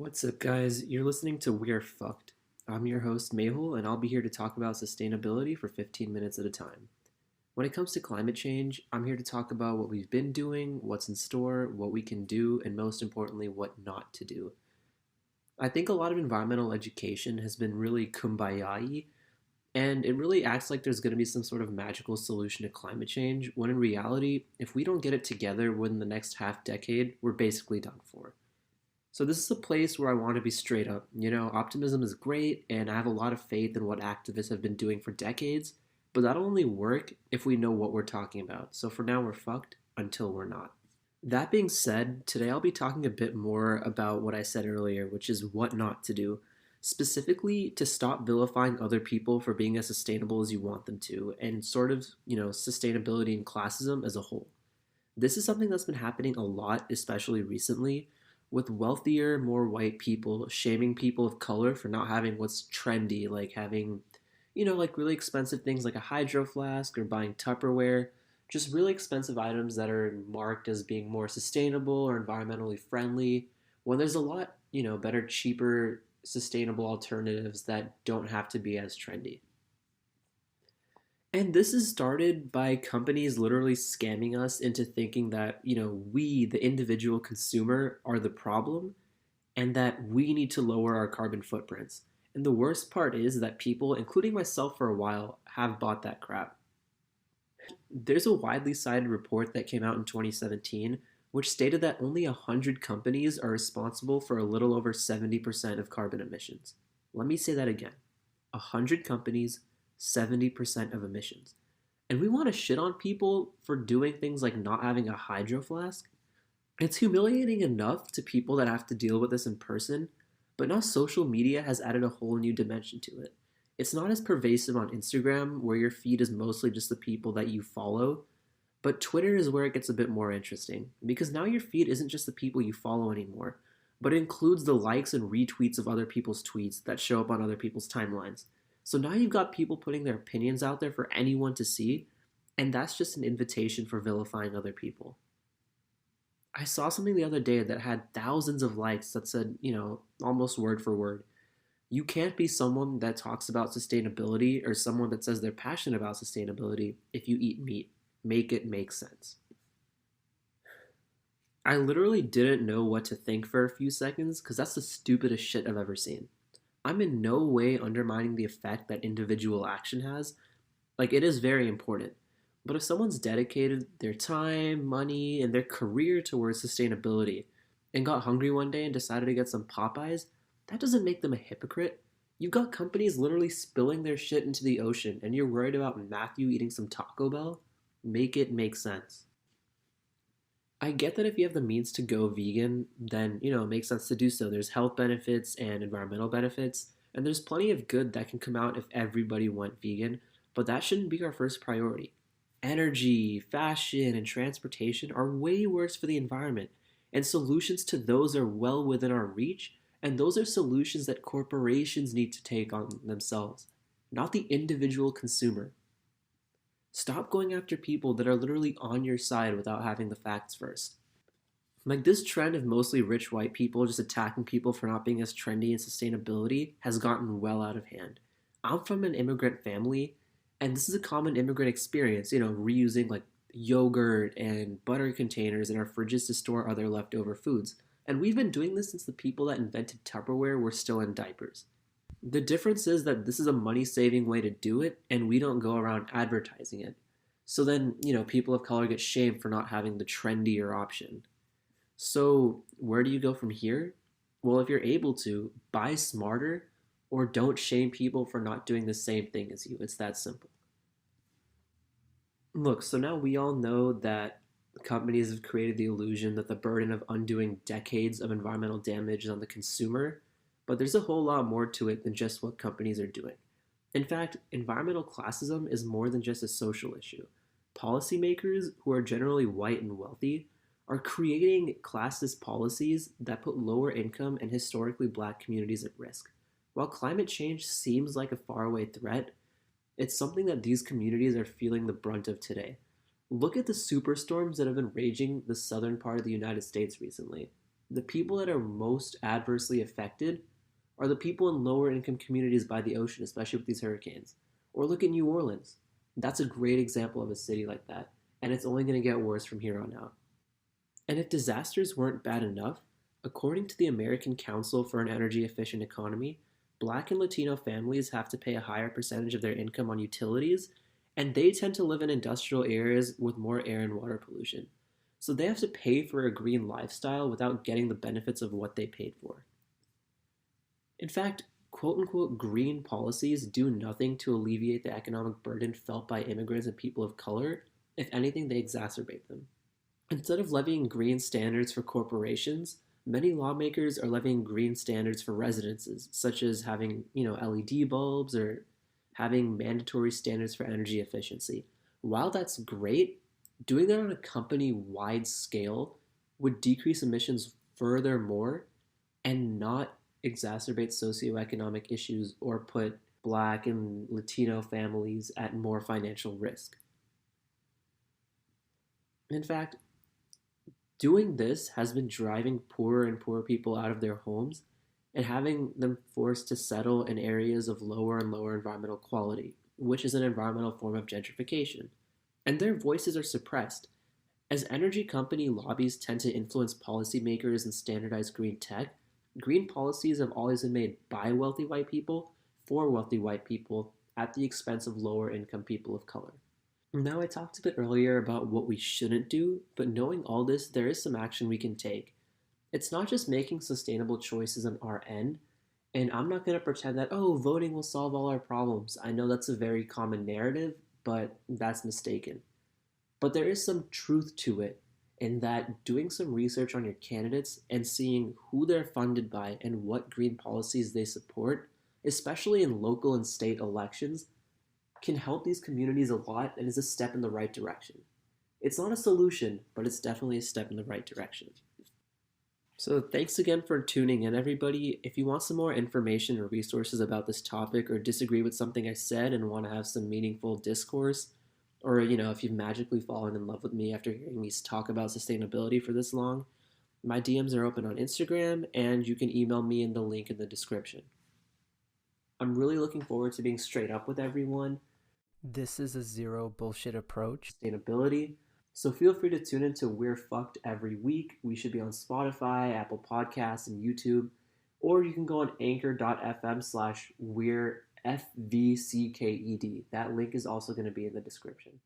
What's up, guys? You're listening to We're Fucked. I'm your host, Mehul, and I'll be here to talk about sustainability for 15 minutes at a time. When it comes to climate change, I'm here to talk about what we've been doing, what's in store, what we can do, and most importantly, what not to do. I think a lot of environmental education has been really kumbaya, and it really acts like there's going to be some sort of magical solution to climate change, when in reality, if we don't get it together within the next half decade, we're basically done for. So this is a place where I want to be straight up. Optimism is great, and I have a lot of faith in what activists have been doing for decades, but that'll only work if we know what we're talking about. So for now, we're fucked until we're not. That being said, today I'll be talking a bit more about what I said earlier, which is what not to do. Specifically, to stop vilifying other people for being as sustainable as you want them to, and sort of, sustainability and classism as a whole. This is something that's been happening a lot, especially recently, with wealthier, more white people shaming people of color for not having what's trendy, like having, like really expensive things like a hydro flask or buying Tupperware, just really expensive items that are marked as being more sustainable or environmentally friendly, when there's a lot, better, cheaper, sustainable alternatives that don't have to be as trendy. And this is started by companies literally scamming us into thinking that, we, the individual consumer, are the problem and that we need to lower our carbon footprints. And the worst part is that people, including myself for a while, have bought that crap. There's a widely cited report that came out in 2017 which stated that only 100 companies are responsible for a little over 70% of carbon emissions. Let me say that again. 100 companies, 70% of emissions. And we want to shit on people for doing things like not having a hydro flask? It's humiliating enough to people that have to deal with this in person, but now social media has added a whole new dimension to it. It's not as pervasive on Instagram, where your feed is mostly just the people that you follow, but Twitter is where it gets a bit more interesting, because now your feed isn't just the people you follow anymore, but it includes the likes and retweets of other people's tweets that show up on other people's timelines. So now you've got people putting their opinions out there for anyone to see, and that's just an invitation for vilifying other people. I saw something the other day that had thousands of likes that said, almost word for word, you can't be someone that talks about sustainability or someone that says they're passionate about sustainability if you eat meat. Make it make sense. I literally didn't know what to think for a few seconds because that's the stupidest shit I've ever seen. I'm in no way undermining the effect that individual action has. Like, it is very important. But if someone's dedicated their time, money, and their career towards sustainability and got hungry one day and decided to get some Popeyes, that doesn't make them a hypocrite. You've got companies literally spilling their shit into the ocean, and you're worried about Matthew eating some Taco Bell? Make it make sense. I get that if you have the means to go vegan, then, it makes sense to do so. There's health benefits and environmental benefits, and there's plenty of good that can come out if everybody went vegan, but that shouldn't be our first priority. Energy, fashion, and transportation are way worse for the environment, and solutions to those are well within our reach, and those are solutions that corporations need to take on themselves, not the individual consumer. Stop going after people that are literally on your side without having the facts first. Like, this trend of mostly rich white people just attacking people for not being as trendy in sustainability has gotten well out of hand. I'm from an immigrant family, and this is a common immigrant experience, reusing like yogurt and butter containers in our fridges to store other leftover foods. And we've been doing this since the people that invented Tupperware were still in diapers. The difference is that this is a money saving way to do it, and we don't go around advertising it. So then, people of color get shamed for not having the trendier option. So, where do you go from here? Well, if you're able to, buy smarter or don't shame people for not doing the same thing as you. It's that simple. Look, so now we all know that companies have created the illusion that the burden of undoing decades of environmental damage is on the consumer, but there's a whole lot more to it than just what companies are doing. In fact, environmental classism is more than just a social issue. Policymakers, who are generally white and wealthy, are creating classist policies that put lower income and historically black communities at risk. While climate change seems like a faraway threat, it's something that these communities are feeling the brunt of today. Look at the superstorms that have been raging the southern part of the United States recently. The people that are most adversely affected are the people in lower income communities by the ocean, especially with these hurricanes. Or look at New Orleans. That's a great example of a city like that, and it's only going to get worse from here on out. And if disasters weren't bad enough, according to the American Council for an Energy Efficient Economy, Black and Latino families have to pay a higher percentage of their income on utilities, and they tend to live in industrial areas with more air and water pollution. So they have to pay for a green lifestyle without getting the benefits of what they paid for. In fact, quote unquote green policies do nothing to alleviate the economic burden felt by immigrants and people of color. If anything, they exacerbate them. Instead of levying green standards for corporations, many lawmakers are levying green standards for residences, such as having, LED bulbs or having mandatory standards for energy efficiency. While that's great, doing that on a company-wide scale would decrease emissions furthermore and not exacerbate socioeconomic issues or put Black and Latino families at more financial risk. In fact, doing this has been driving poorer and poorer people out of their homes and having them forced to settle in areas of lower and lower environmental quality, which is an environmental form of gentrification. And their voices are suppressed. As energy company lobbies tend to influence policymakers and standardize green tech, green policies have always been made by wealthy white people for wealthy white people at the expense of lower income people of color. Now, I talked a bit earlier about what we shouldn't do, but knowing all this, there is some action we can take. It's not just making sustainable choices on our end, and I'm not going to pretend that, oh, voting will solve all our problems. I know that's a very common narrative, but that's mistaken. But there is some truth to it, in that doing some research on your candidates and seeing who they're funded by and what green policies they support, especially in local and state elections, can help these communities a lot and is a step in the right direction. It's not a solution, but it's definitely a step in the right direction. So, thanks again for tuning in, everybody. If you want some more information or resources about this topic or disagree with something I said and want to have some meaningful discourse, or if you've magically fallen in love with me after hearing me talk about sustainability for this long, my DMs are open on Instagram and you can email me in the link in the description. I'm really looking forward to being straight up with everyone. This is a zero bullshit approach. Sustainability. So feel free to tune into We're Fucked every week. We should be on Spotify, Apple Podcasts, and YouTube. Or you can go on anchor.fm/we're FVCKED. That link is also going to be in the description.